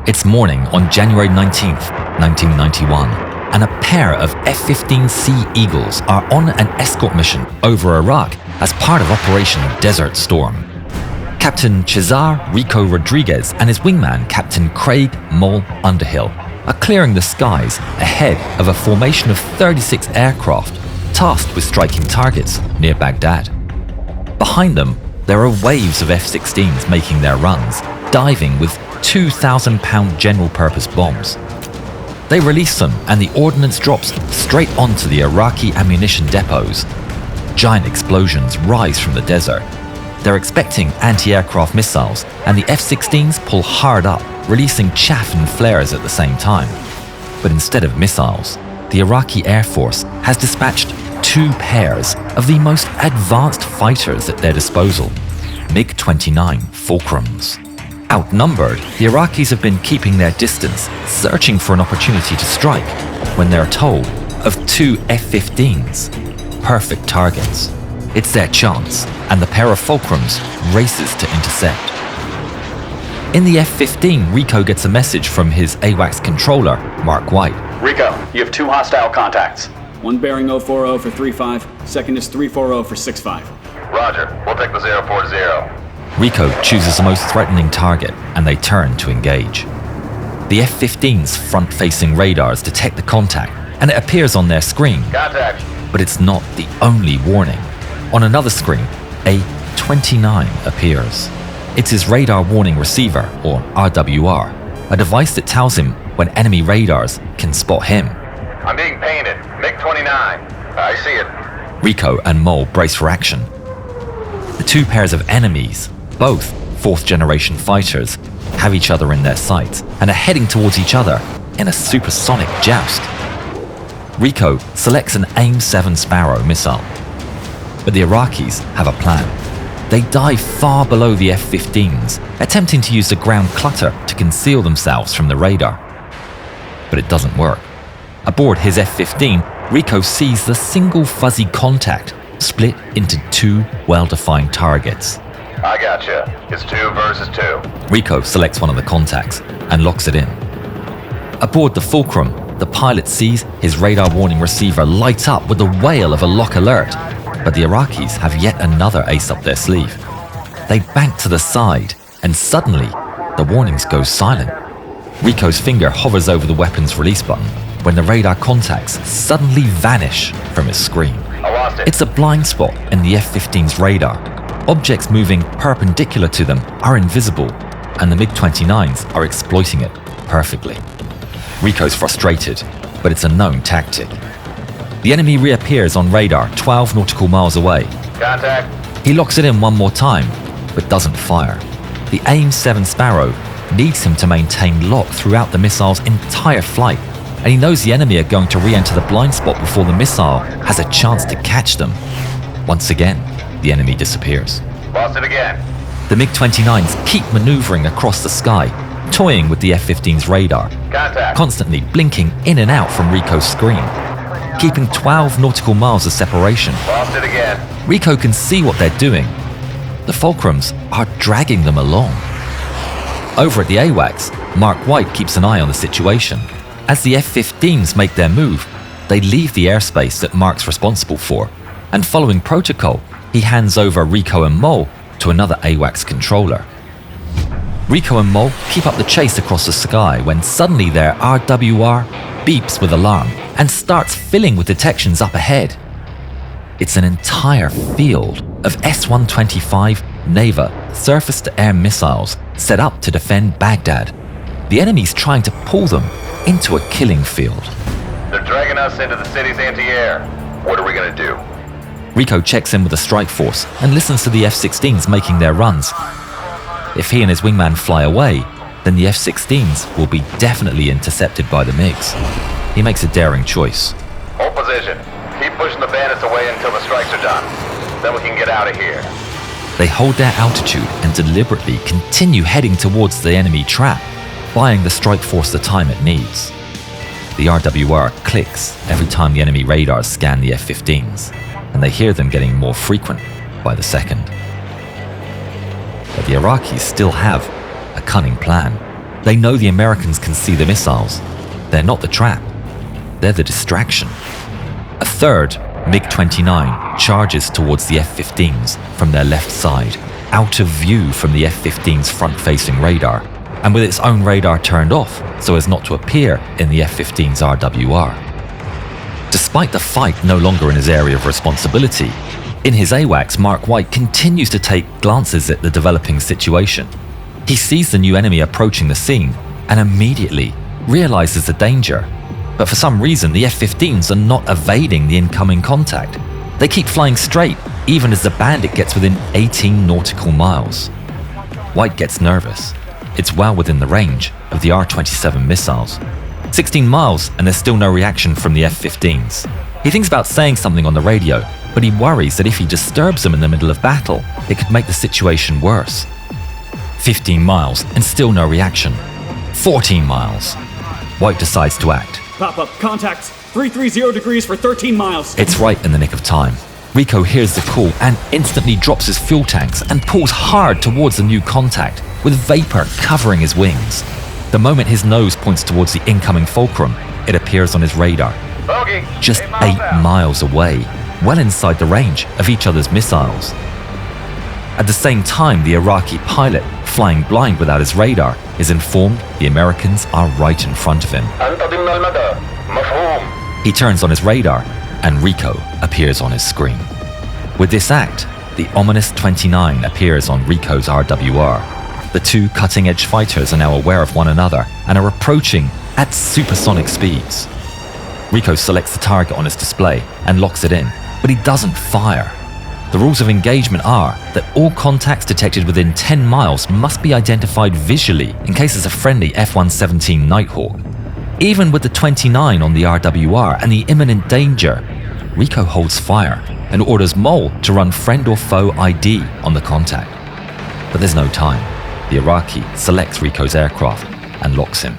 It's morning on January 19th, 1991, and a pair of F-15C Eagles are on an escort mission over Iraq as part of Operation Desert Storm. Captain Cesar Rico Rodriguez and his wingman, Captain Craig Mole Underhill, are clearing the skies ahead of a formation of 36 aircraft tasked with striking targets near Baghdad. Behind them, there are waves of F-16s making their runs, diving with 2,000-pound general-purpose bombs. They release them and the ordnance drops straight onto the Iraqi ammunition depots. Giant explosions rise from the desert. They're expecting anti-aircraft missiles, and the F-16s pull hard up, releasing chaff and flares at the same time. But instead of missiles, the Iraqi Air Force has dispatched 2 pairs of the most advanced fighters at their disposal, MiG-29 Fulcrums. Outnumbered, the Iraqis have been keeping their distance, searching for an opportunity to strike, when they're told of 2 F-15s. Perfect targets. It's their chance, and the pair of Fulcrums races to intercept. In the F-15, Rico gets a message from his AWACS controller, Mark White. Rico, you have 2 hostile contacts. One bearing 040 for 35, second is 340 for 65. Roger, we'll take the 040. Rico chooses the most threatening target, and they turn to engage. The F-15's front-facing radars detect the contact, and it appears on their screen. Contact. But it's not the only warning. On another screen, a 29 appears. It's his radar warning receiver, or RWR, a device that tells him when enemy radars can spot him. I'm being painted. MiG-29. I see it. Rico and Mole brace for action. The 2 pairs of enemies, both 4th-generation fighters, have each other in their sights and are heading towards each other in a supersonic joust. Rico selects an AIM-7 Sparrow missile. But the Iraqis have a plan. They dive far below the F-15s, attempting to use the ground clutter to conceal themselves from the radar. But it doesn't work. Aboard his F-15, Rico sees the single fuzzy contact split into 2 well-defined targets. I gotcha. It's 2 versus 2. Rico selects one of the contacts and locks it in. Aboard the Fulcrum, the pilot sees his radar warning receiver light up with the wail of a lock alert. But the Iraqis have yet another ace up their sleeve. They bank to the side, and suddenly, the warnings go silent. Rico's finger hovers over the weapon's release button when the radar contacts suddenly vanish from his screen. I lost it. It's a blind spot in the F-15's radar. Objects moving perpendicular to them are invisible, and the MiG-29s are exploiting it perfectly. Rico's frustrated, but it's a known tactic. The enemy reappears on radar 12 nautical miles away. Contact. He locks it in one more time, but doesn't fire. The AIM-7 Sparrow needs him to maintain lock throughout the missile's entire flight, and he knows the enemy are going to re-enter the blind spot before the missile has a chance to catch them. Once again, the enemy disappears. Lost it again. The MiG-29s keep maneuvering across the sky, toying with the F-15's radar, Contact. constantly blinking in and out from Rico's screen, keeping 12 nautical miles of separation. Lost it again. Rico can see what they're doing. The Fulcrums are dragging them along. Over at the AWACS, Mark White keeps an eye on the situation. As the F-15s make their move, they leave the airspace that Mark's responsible for, and following protocol, he hands over Rico and Mole to another AWACS controller. Rico and Mole keep up the chase across the sky when suddenly their RWR beeps with alarm and starts filling with detections up ahead. It's an entire field of S-125 Neva surface-to-air missiles set up to defend Baghdad. The enemy's trying to pull them into a killing field. They're dragging us into the city's anti-air. What are we gonna do? Rico checks in with the strike force and listens to the F-16s making their runs. If he and his wingman fly away, then the F-16s will be definitely intercepted by the MiGs. He makes a daring choice. Hold position. Keep pushing the bandits away until the strikes are done. Then we can get out of here. They hold their altitude and deliberately continue heading towards the enemy trap, buying the strike force the time it needs. The RWR clicks every time the enemy radars scan the F-15s, and they hear them getting more frequent by the second. But the Iraqis still have a cunning plan. They know the Americans can see the missiles. They're not the trap. They're the distraction. A third MiG-29 charges towards the F-15s from their left side, out of view from the F-15's front-facing radar, and with its own radar turned off so as not to appear in the F-15's RWR. Despite the fight no longer in his area of responsibility, in his AWACS, Mark White continues to take glances at the developing situation. He sees the new enemy approaching the scene and immediately realizes the danger. But for some reason, the F-15s are not evading the incoming contact. They keep flying straight, even as the Bandit gets within 18 nautical miles. White gets nervous. It's well within the range of the R-27 missiles. 16 miles and there's still no reaction from the F-15s. He thinks about saying something on the radio, but he worries that if he disturbs them in the middle of battle, it could make the situation worse. 15 miles and still no reaction. 14 miles. White decides to act. Pop-up, contacts, 330 degrees for 13 miles. It's right in the nick of time. Rico hears the call and instantly drops his fuel tanks and pulls hard towards the new contact, with vapor covering his wings. The moment his nose points towards the incoming fulcrum, it appears on his radar. Bogey, Just 8 8 out. miles away, well inside the range of each other's missiles. At the same time, the Iraqi pilot, flying blind without his radar, is informed the Americans are right in front of him. أنت ضمن المدى. مفهوم. He turns on his radar, and Rico appears on his screen. With this act, the ominous 29 appears on Rico's RWR. The two cutting-edge fighters are now aware of one another and are approaching at supersonic speeds. Rico selects the target on his display and locks it in, but he doesn't fire. The rules of engagement are that all contacts detected within 10 miles must be identified visually in case it's a friendly F-117 Nighthawk. Even with the 29 on the RWR and the imminent danger, Rico holds fire and orders Mole to run friend or foe ID on the contact. But there's no time. The Iraqi selects Rico's aircraft and locks him.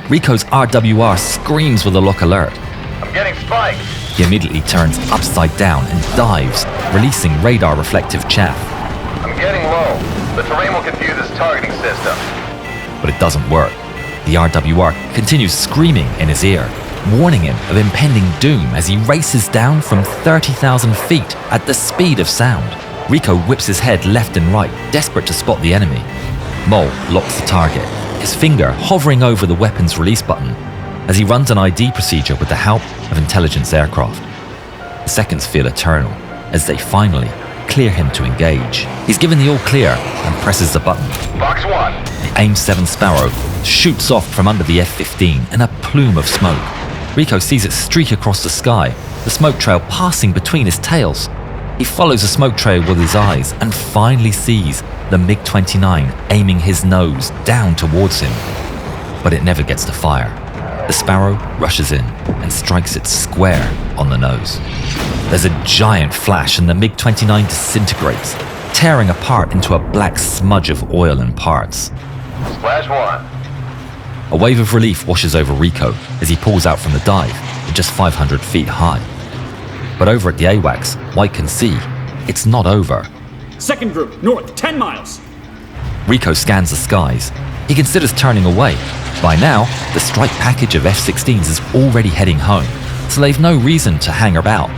Rico's RWR screams with a lock alert. I'm getting spiked. He immediately turns upside down and dives, releasing radar reflective chaff. I'm getting low. The terrain will confuse his targeting system. But it doesn't work. The RWR continues screaming in his ear, warning him of impending doom as he races down from 30,000 feet at the speed of sound. Rico whips his head left and right, desperate to spot the enemy. Mole locks the target, his finger hovering over the weapon's release button as he runs an ID procedure with the help of intelligence aircraft. The seconds feel eternal as they finally clear him to engage. He's given the all clear and presses the button. Box 1. The AIM-7 Sparrow shoots off from under the F-15 in a plume of smoke. Rico sees it streak across the sky, the smoke trail passing between his tails. He follows the smoke trail with his eyes and finally sees the MiG-29 aiming his nose down towards him. But it never gets to fire. The Sparrow rushes in and strikes it square on the nose. There's a giant flash and the MiG-29 disintegrates, tearing apart into a black smudge of oil and parts. Splash 1. A wave of relief washes over Rico as he pulls out from the dive at just 500 feet high. But over at the AWACS, White can see it's not over. Second group, north, 10 miles. Rico scans the skies. He considers turning away. By now, the strike package of F-16s is already heading home, so they've no reason to hang about.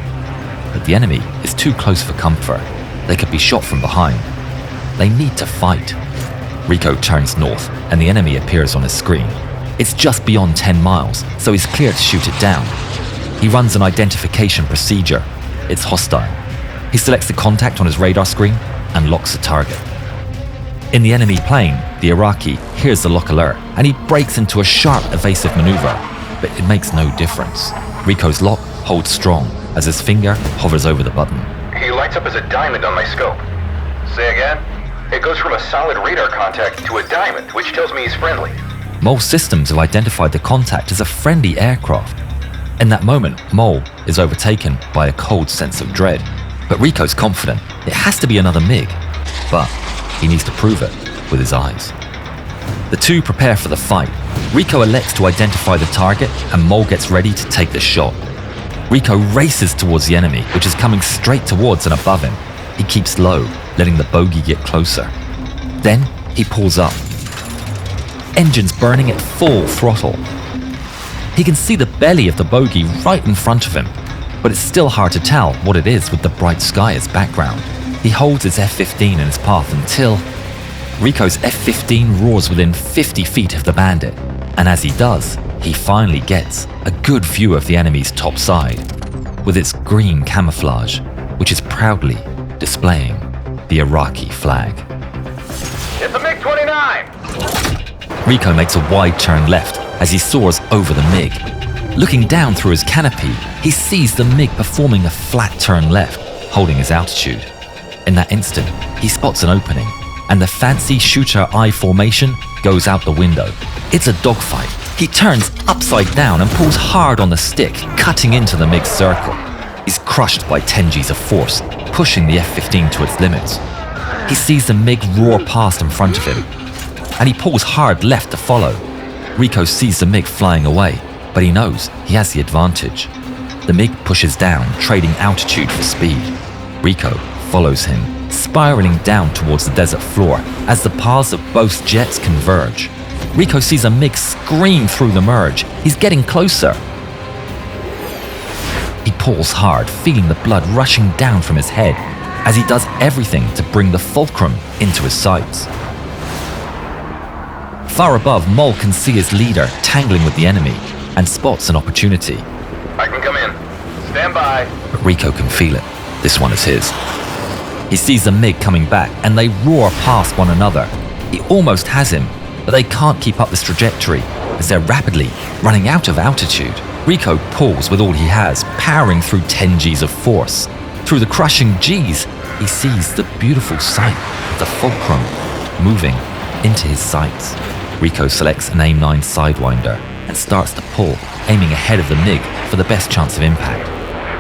But the enemy is too close for comfort. They could be shot from behind. They need to fight. Rico turns north, and the enemy appears on his screen. It's just beyond 10 miles, so he's clear to shoot it down. He runs an identification procedure. It's hostile. He selects the contact on his radar screen and locks the target. In the enemy plane, the Iraqi hears the lock alert and he breaks into a sharp evasive maneuver, but it makes no difference. Rico's lock holds strong as his finger hovers over the button. He lights up as a diamond on my scope. Say again? It goes from a solid radar contact to a diamond, which tells me he's friendly. Mole systems have identified the contact as a friendly aircraft. In that moment, Mole is overtaken by a cold sense of dread. But Rico's confident it has to be another MiG, but he needs to prove it with his eyes. The two prepare for the fight. Rico elects to identify the target and Mole gets ready to take the shot. Rico races towards the enemy, which is coming straight towards and above him. He keeps low, letting the bogey get closer. Then he pulls up. engines burning at full throttle. He can see the belly of the bogie right in front of him, but it's still hard to tell what it is with the bright sky as background. He holds his F-15 in his path until Rico's F-15 roars within 50 feet of the Bandit, and as he does, he finally gets a good view of the enemy's top side, with its green camouflage, which is proudly displaying the Iraqi flag. It's a MiG-29! Rico makes a wide turn left as he soars over the MiG. Looking down through his canopy, he sees the MiG performing a flat turn left, holding his altitude. In that instant, he spots an opening, and the fancy shooter eye formation goes out the window. It's a dogfight. He turns upside down and pulls hard on the stick, cutting into the MiG's circle. He's crushed by 10 Gs of force, pushing the F-15 to its limits. He sees the MiG roar past in front of him, and he pulls hard left to follow. Rico sees the MiG flying away, but he knows he has the advantage. The MiG pushes down, trading altitude for speed. Rico follows him, spiraling down towards the desert floor as the paths of both jets converge. Rico sees a MiG scream through the merge. He's getting closer. He pulls hard, feeling the blood rushing down from his head as he does everything to bring the fulcrum into his sights. Far above, Mole can see his leader tangling with the enemy and spots an opportunity. I can come in. Stand by. But Rico can feel it. This one is his. He sees the MiG coming back and they roar past one another. He almost has him, but they can't keep up this trajectory as they're rapidly running out of altitude. Rico pulls with all he has, powering through 10 Gs of force. Through the crushing Gs, he sees the beautiful sight of the fulcrum moving into his sights. Rico selects an AIM-9 Sidewinder and starts to pull, aiming ahead of the MiG for the best chance of impact.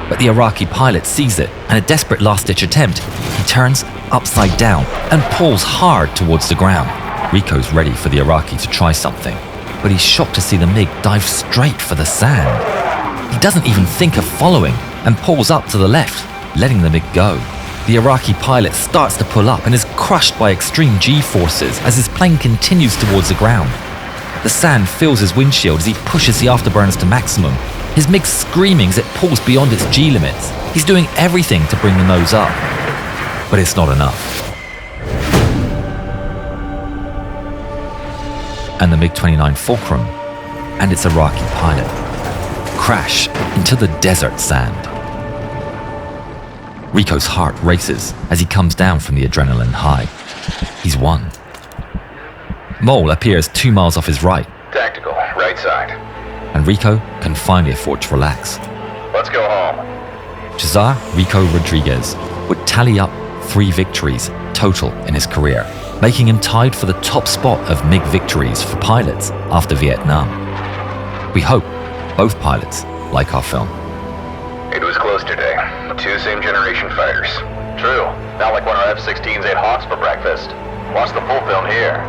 But the Iraqi pilot sees it, and a desperate last-ditch attempt, he turns upside down and pulls hard towards the ground. Rico's ready for the Iraqi to try something, but he's shocked to see the MiG dive straight for the sand. He doesn't even think of following and pulls up to the left, letting the MiG go. The Iraqi pilot starts to pull up and is crushed by extreme G-forces as his plane continues towards the ground. The sand fills his windshield as he pushes the afterburners to maximum. His MiG screaming as it pulls beyond its G limits. He's doing everything to bring the nose up, but it's not enough. And the MiG-29 Fulcrum and its Iraqi pilot crash into the desert sand. Rico's heart races as he comes down from the adrenaline high. He's won. Mole appears 2 miles off his right. Tactical, right side. And Rico can finally afford to relax. Let's go home. Cesar Rico Rodriguez would tally up 3 victories total in his career, making him tied for the top spot of MiG victories for pilots after Vietnam. We hope both pilots like our film. It was close today. 2 same-generation fighters. True. Not like when our F-16s ate Hawks for breakfast. Watch the full film here.